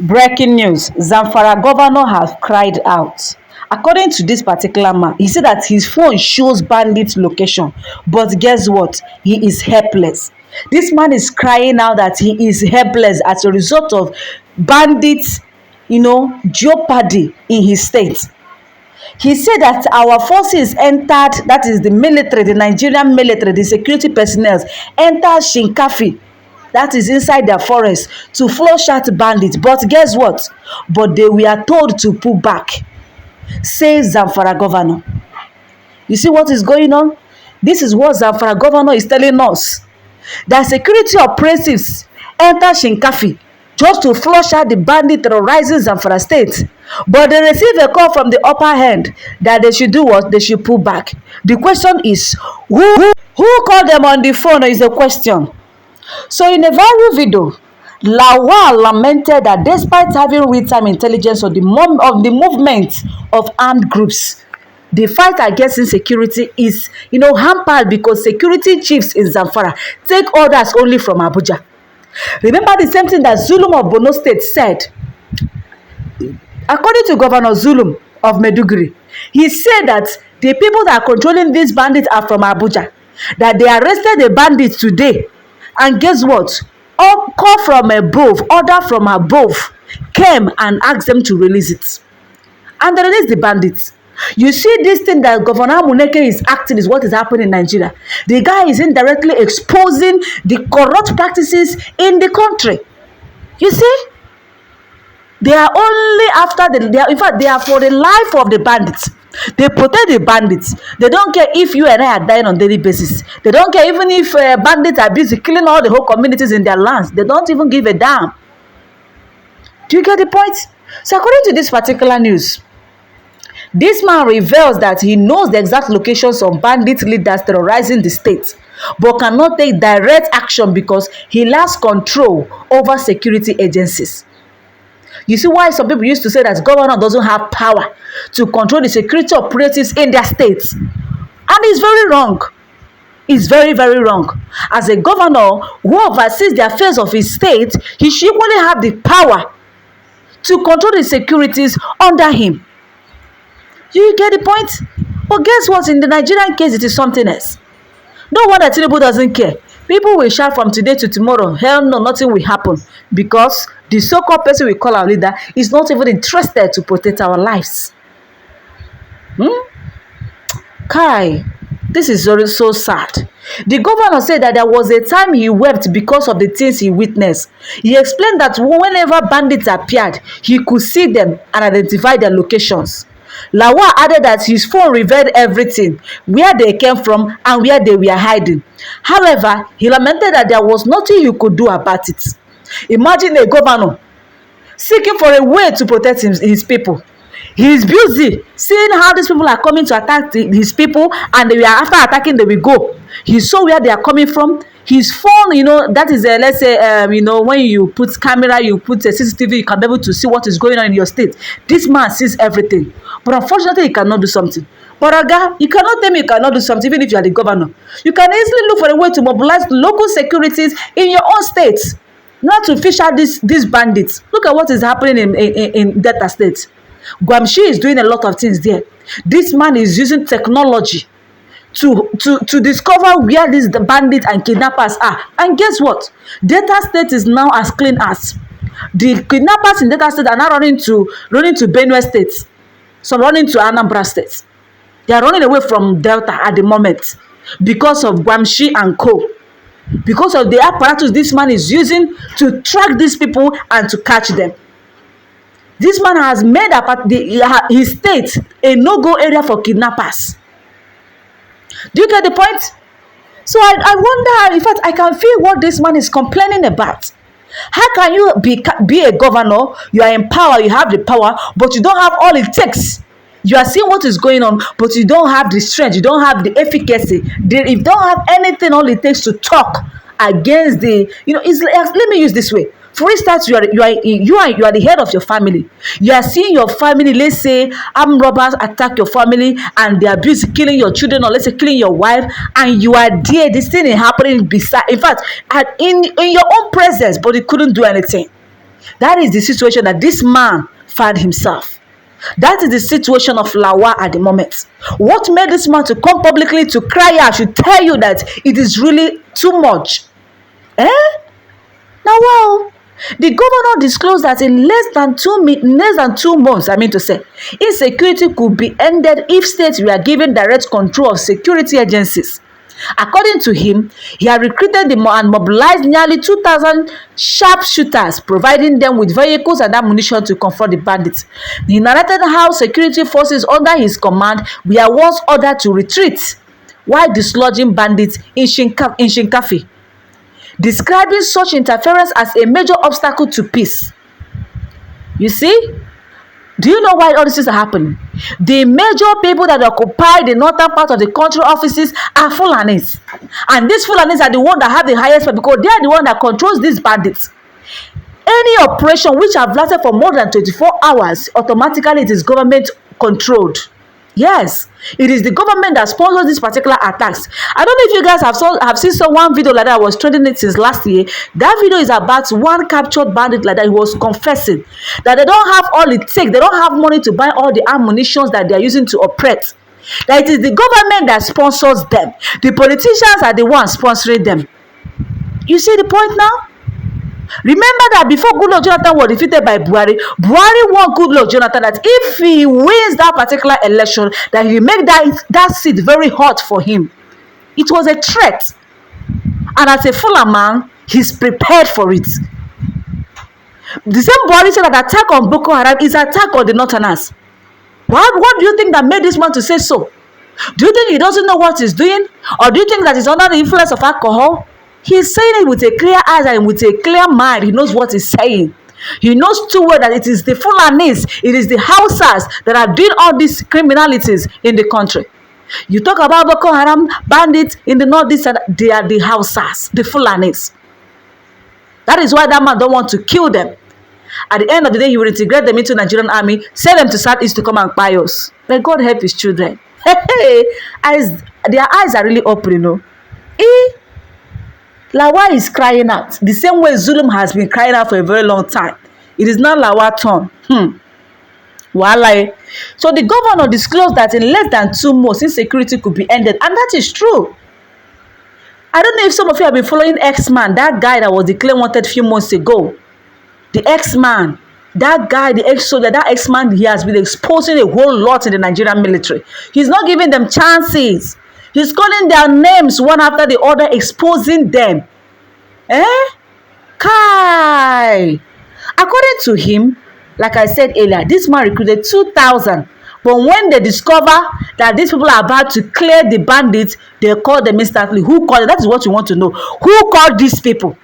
Breaking news, Zamfara governor has cried out. According to this particular man, he said that his phone shows bandit location, but guess what? He is helpless. This man is crying out that he is helpless as a result of bandits, jeopardy in his state. He said that our forces entered, that is the military, the Nigerian military, the security personnel, entered Shinkafi, that is inside their forest, to flush out bandits. But guess what? But they were told to pull back, says Zamfara governor. You see what is going on? This is what Zamfara governor is telling us. That security operatives enter Shinkafi just to flush out the bandit terrorizing Zamfara state. But they receive a call from the upper hand that they should do what? They should pull back. The question is, who called them on the phone is the question. So in a viral video, LAWAL lamented that despite having real-time intelligence of the movement of armed groups, the fight against insecurity is, hampered because security chiefs in Zamfara take orders only from Abuja. Remember the same thing that Zulum of Borno State said. According to Governor Zulum of Maiduguri, he said that the people that are controlling these bandits are from Abuja, that they arrested the bandits today, and guess what? Call from above, order from above came and asked them to release it. And they released the bandits. You see, this thing that Governor Muneke is acting is what is happening in Nigeria. The guy is indirectly exposing the corrupt practices in the country. You see? They are only after in fact, they are for the life of the bandits. They protect the bandits. They don't care if you and I are dying on a daily basis. They don't care even if bandits are busy killing all the whole communities in their lands. They don't even give a damn. Do you get the point? So according to this particular news, this man reveals that he knows the exact locations of bandit leaders terrorizing the state, but cannot take direct action because he lacks control over security agencies. You see why some people used to say that governor doesn't have power to control the security operatives in their states. And it's very wrong. It's very, very wrong. As a governor who oversees the affairs of his state, he should equally have the power to control the securities under him. You get the point? But guess what? In the Nigerian case, it is something else. No wonder Tinubu doesn't care. People will shout from today to tomorrow. Hell no, nothing will happen. Because the so-called person we call our leader is not even interested to protect our lives. Kai, this is so sad. The governor said that there was a time he wept because of the things he witnessed. He explained that whenever bandits appeared, he could see them and identify their locations. Lawal added that his phone revealed everything, where they came from and where they were hiding. However, he lamented that there was nothing he could do about it. Imagine a governor seeking for a way to protect his people. He is busy seeing how these people are coming to attack his people, and they were after attacking, they will go. He saw where they are coming from. His phone, that is let's say, when you put camera, you put a CCTV, you can be able to see what is going on in your state. This man sees everything, but unfortunately, he cannot do something. But Aga, you cannot tell me you cannot do something, even if you are the governor. You can easily look for a way to mobilize local securities in your own state, not to fish out these bandits. Look at what is happening in Delta State. Gwamshi is doing a lot of things there. This man is using technology to discover where these bandits and kidnappers are. And guess what? Delta State is now as clean as. The kidnappers in Delta State are now running to Benue State. Some running to Anambra State. They are running away from Delta at the moment because of Gwamshi and co. Because of the apparatus this man is using to track these people and to catch them. This man has made his state a no-go area for kidnappers. Do you get the point? So I wonder, in fact, I can feel what this man is complaining about. How can you be a governor, you are in power, you have the power, but you don't have all it takes? You are seeing what is going on, but you don't have the strength, you don't have the efficacy. You don't have anything, all it takes to talk against the, let me use this way. For instance, you are the head of your family. You are seeing your family, let's say, armed robbers attack your family and they are busy killing your children, or let's say killing your wife, and you are there. This thing is happening beside, in fact, in your own presence, but you couldn't do anything. That is the situation that this man found himself. That is the situation of LAWAL at the moment. What made this man to come publicly to cry out should tell you that it is really too much. Eh? Now, wow. The governor disclosed that in less than 2 months, insecurity could be ended if states were given direct control of security agencies. According to him, he had recruited and mobilized nearly 2,000 sharpshooters, providing them with vehicles and ammunition to confront the bandits. He narrated how security forces under his command were once ordered to retreat while dislodging bandits in Shinkafi, describing such interference as a major obstacle to peace. You see? Do you know why all this is happening? The major people that occupy the northern part of the country offices are Fulanis. And these Fulanis are the ones that have the highest power because they are the one that controls these bandits. Any operation which have lasted for more than 24 hours, automatically it is government controlled. Yes, it is the government that sponsors these particular attacks. I don't know if you guys have seen one video like that. I was trending it since last year. That video is about one captured bandit like that. He was confessing that they don't have all it takes. They don't have money to buy all the ammunition that they are using to operate. That it is the government that sponsors them. The politicians are the ones sponsoring them. You see the point now? Remember that before Goodluck Jonathan was defeated by Buhari won Goodluck Jonathan that if he wins that particular election, that he will make that seat very hot for him. It was a threat. And as a fuller man, he's prepared for it. The same Buhari said that attack on Boko Haram is an attack on the Northerners. What do you think that made this man to say so? Do you think he doesn't know what he's doing? Or do you think that he's under the influence of alcohol? He's saying it with a clear eyes and with a clear mind. He knows what he's saying. He knows too well that it is the Fulanis, it is the Hausas that are doing all these criminalities in the country. You talk about Boko Haram, bandits in the northeast, they are the Hausas, the Fulanis. That is why that man don't want to kill them. At the end of the day, he will integrate them into the Nigerian army, send them to Southeast to come and buy us. May God help his children. Hey, their eyes are really open, you know. LAWAL is crying out the same way Zulum has been crying out for a very long time. It is not LAWAL turn. Wallahi. So the governor disclosed that in less than 2 months, insecurity could be ended, and that is true. I don't know if some of you have been following X-Man, that guy that was declared wanted a few months ago. The X-Man, that guy, the ex-soldier, that X-Man, he has been exposing a whole lot in the Nigerian military. He's not giving them chances. He's calling their names one after the other, exposing them. Kai. According to him, like I said earlier, this man recruited 2,000. But when they discover that these people are about to clear the bandits, they call them instantly. Who called them? That is what you want to know. Who called these people?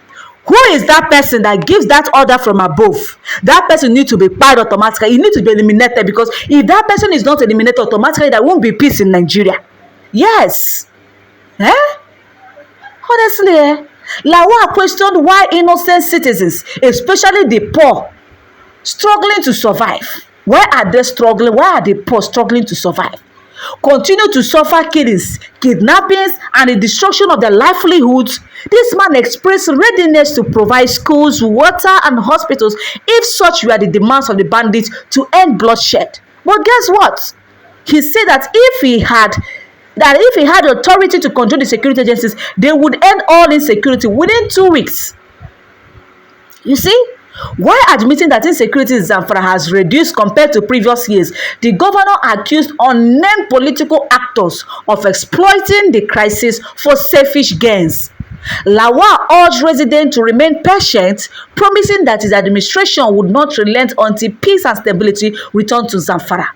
Who is that person that gives that order from above? That person needs to be fired automatically. He needs to be eliminated, because if that person is not eliminated automatically, there won't be peace in Nigeria. Yes. Honestly, LAWAL questioned why innocent citizens, especially the poor, struggling to survive. Why are they struggling? Why are the poor struggling to survive? Continue to suffer killings, kidnappings, and the destruction of their livelihoods. This man expressed readiness to provide schools, water, and hospitals if such were the demands of the bandits to end bloodshed. But guess what? He said that if he had authority to control the security agencies, they would end all insecurity within 2 weeks. You see? While admitting that insecurity in Zamfara has reduced compared to previous years, the governor accused unnamed political actors of exploiting the crisis for selfish gains. LAWAL urged residents to remain patient, promising that his administration would not relent until peace and stability return to Zamfara.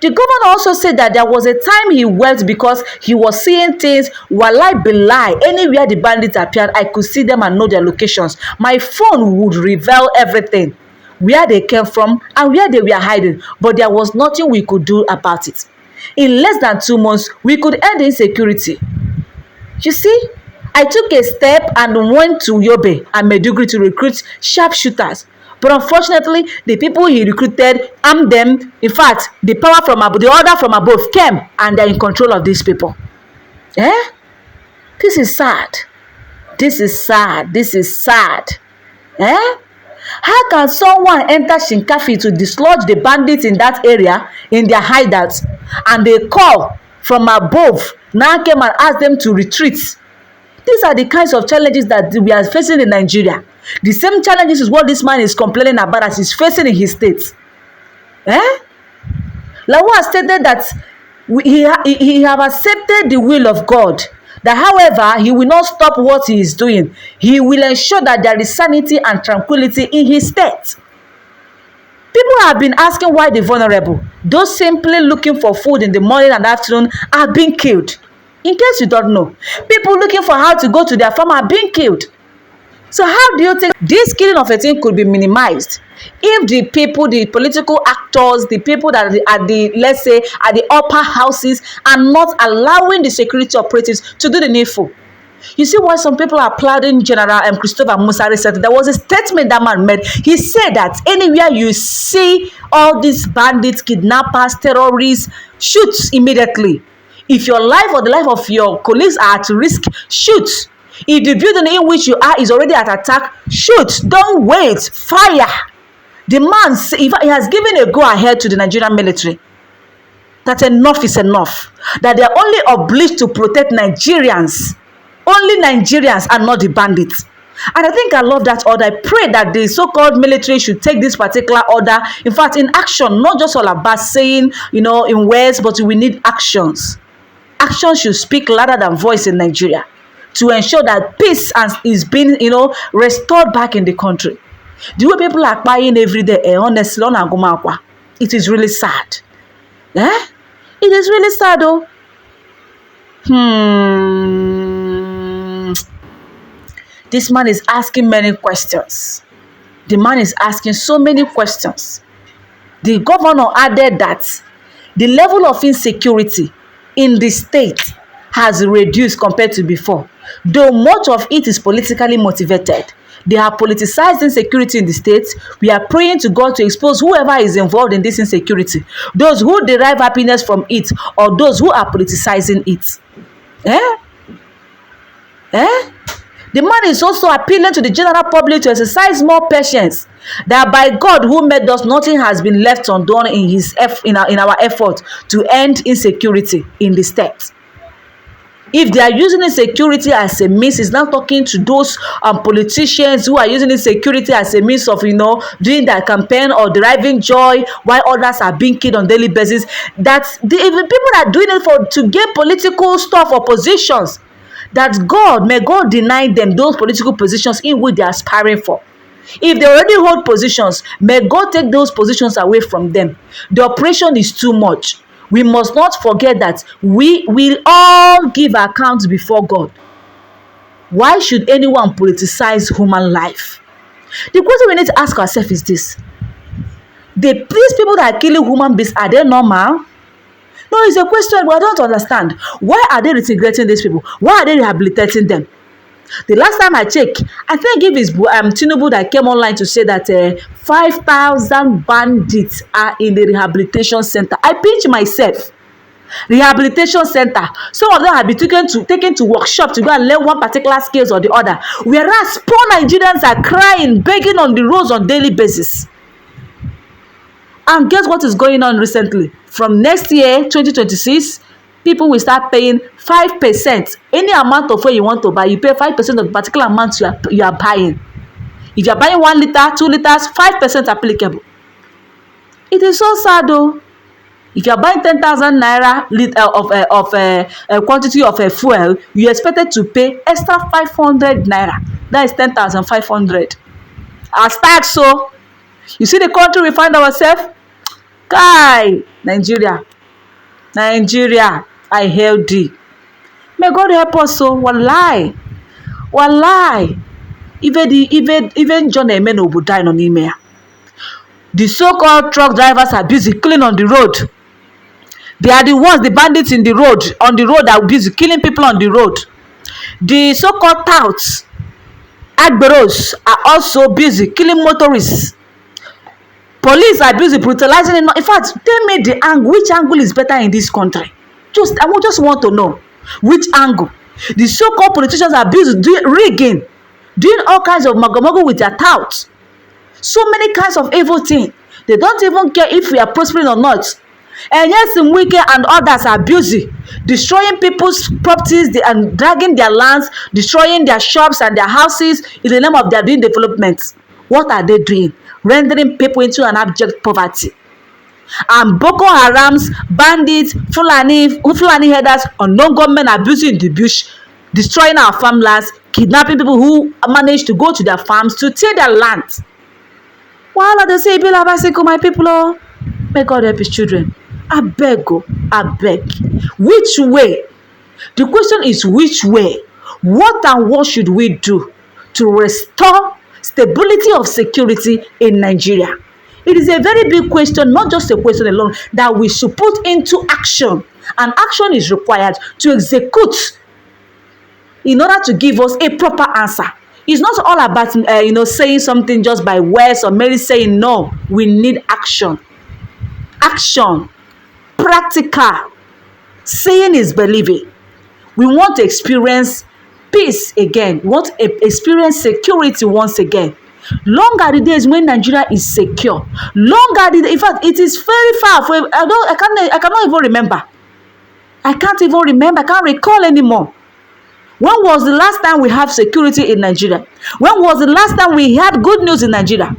The governor also said that there was a time he wept because he was seeing things. Wallahi billahi, anywhere the bandits appeared, I could see them and know their locations. My phone would reveal everything, where they came from and where they were hiding, but there was nothing we could do about it. In less than 2 months, we could end insecurity. You see, I took a step and went to Yobe and Maiduguri to recruit sharpshooters. But unfortunately, the people he recruited armed them. In fact, the power from above, the order from above came, and they're in control of these people. This is sad. This is sad. This is sad. How can someone enter Shinkafi to dislodge the bandits in that area, in their hideouts, and they call from above, now came and asked them to retreat? These are the kinds of challenges that we are facing in Nigeria. The same challenges is what this man is complaining about as he's facing in his state. Lawal stated that he have accepted the will of God, that however he will not stop what he is doing. He will ensure that there is sanity and tranquility in his state. People have been asking why the vulnerable, those simply looking for food in the morning and afternoon, are being killed. In case you don't know, people looking for how to go to their farm are being killed. So how do you think this killing of a thing could be minimized if the people, the political actors, the people that are the, let's say, at the upper houses are not allowing the security operatives to do the needful? You see why some people are applauding General Christopher Musa recently? There was a statement that man made. He said that anywhere you see all these bandits, kidnappers, terrorists, shoot immediately. If your life or the life of your colleagues are at risk, shoot. If the building in which you are is already at attack, shoot. Don't wait. Fire. The man, he has given a go-ahead to the Nigerian military that enough is enough. That they are only obliged to protect Nigerians. Only Nigerians and not the bandits. And I think I love that order. I pray that the so-called military should take this particular order, in fact, in action, not just all about saying, in words, but we need actions. Action should speak louder than voice in Nigeria to ensure that peace is being, restored back in the country. The way people are buying every day, honestly, it is really sad. It is really sad, though. This man is asking many questions. The man is asking so many questions. The governor added that the level of insecurity in the state has reduced compared to before, though much of it is politically motivated. They have politicized insecurity in the state. We are praying to God to expose whoever is involved in this insecurity, those who derive happiness from it or those who are politicizing it. The man is also appealing to the general public to exercise more patience, that by God who made us, nothing has been left undone in our effort to end insecurity in the state. If they are using insecurity as a means, it's not talking to those politicians who are using insecurity as a means of, doing their campaign or deriving joy while others are being killed on daily basis. That even people are doing it to gain political stuff or positions. That may God deny them those political positions in which they are aspiring for. If they already hold positions, may God take those positions away from them. The operation is too much. We must not forget that we will all give accounts before God. Why should anyone politicize human life? The question we need to ask ourselves is this. These people that are killing human beings, are they normal? No, it's a question, but I don't understand. Why are they reintegrating these people? Why are they rehabilitating them? The last time I checked, I think it is Tinubu that came online to say that 5,000 bandits are in the rehabilitation center. I pinch myself. Rehabilitation center. Some of them have been taken to workshop to go and learn one particular skills or the other. Whereas poor Nigerians are crying, begging on the roads on daily basis. And guess what is going on recently? From next year, 2026, people will start paying 5%. Any amount of what you want to buy, you pay 5% of the particular amount you are buying. If you are buying 1 liter, 2 liters, 5% applicable. It is so sad though. If you are buying 10,000 naira of quantity of fuel, you are expected to pay extra 500 naira. That is 10,500. As tax, so you see the country we find ourselves. Kai, Nigeria, I hail thee. May God help us. So, wallahi. Even John Amen will die on email. The so-called truck drivers are busy killing on the road. They are the ones, the bandits on the road are busy killing people on the road. The so-called touts, agberos, are also busy killing motorists. Police are busy brutalizing. In fact, tell me which angle is better in this country. I just want to know which angle. The so-called politicians are busy rigging, doing all kinds of magomago with their touts. So many kinds of evil things. They don't even care if we are prospering or not. And yes, Wike and others are busy destroying people's properties and dragging their lands, destroying their shops and their houses in the name of their doing development. What are they doing? Rendering people into an abject poverty. And Boko Haram's bandits, Fulani headers, unknown gunmen abusing the bush, destroying our farmlands, kidnapping people who manage to go to their farms to take their land. Wahala dey say e be like bicycle, my people. Oh, may God help his children. Abeg o, abeg. Which way? The question is which way? What and what should we do to restore stability of security in Nigeria? It is a very big question, not just a question alone, that we should put into action. And action is required to execute in order to give us a proper answer. It's not all about saying something just by words or merely saying no. We need action. Action. Practical. Saying is believing. We want to experience peace again. We want to experience security once again. Long are the days when Nigeria is secure. Long are the days, in fact, it is very far. I cannot even remember. I can't even remember. I can't recall anymore. When was the last time we have security in Nigeria? When was the last time we had good news in Nigeria?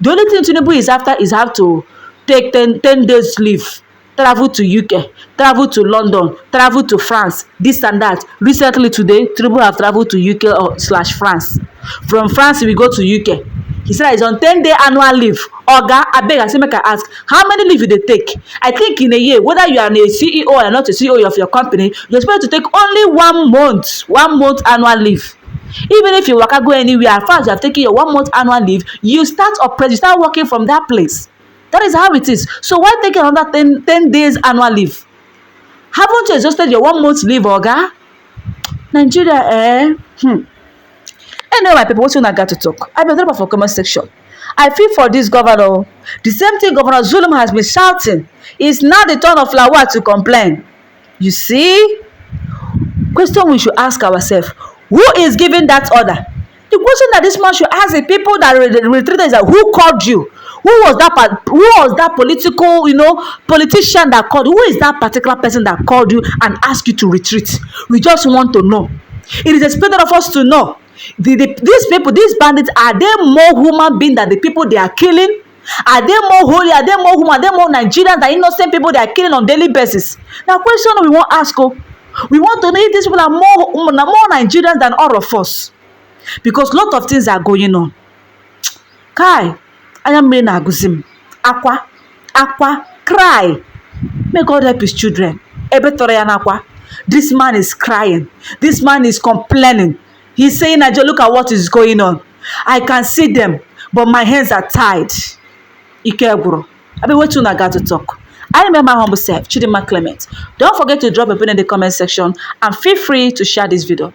The only thing Tinubu is after is have to take 10 days leave, travel to UK, travel to London, travel to France, this and that. Recently today, Tinubu have traveled to UK / France. From France, we go to UK. He said he's on 10-day annual leave. Oga, abeg, I say make I ask, how many leave you dey take? I think in a year, whether you are a CEO or not a CEO of your company, you're supposed to take only 1 month annual leave. Even if you waka go anywhere, as far as you have taken your 1 month annual leave, you start working from that place. That is how it is. So why take another 10 days annual leave? Haven't you exhausted your 1 month leave, Oga? Nigeria, Anyway, my people, what you got to talk? I been drop for comment section. I feel for this governor. The same thing Governor Zulum has been shouting. It's now the turn of LAWAL to complain. You see? Question we should ask ourselves. Who is giving that order? The question that this man should ask the people that retreated is that who called you? Who was that politician that called? Who is that particular person that called you and asked you to retreat? We just want to know. It is expected of us to know. These people, these bandits, are they more human beings than the people they are killing? Are they more holy? Are they more human? Are they more Nigerians than innocent people they are killing on daily basis? Now, question we want to ask. We want to know if these people are more Nigerians than all of us. Because a lot of things are going on. Kai, I am in Aguzim. Aqua, cry. May God help his children. This man is crying. This man is complaining. He's saying, Nigeria, look at what is going on. I can see them, but my hands are tied. Ikeburo. I be waiting I got to talk. I remember my humble self, Chidima Clement. Don't forget to drop a pin in the comment section and feel free to share this video.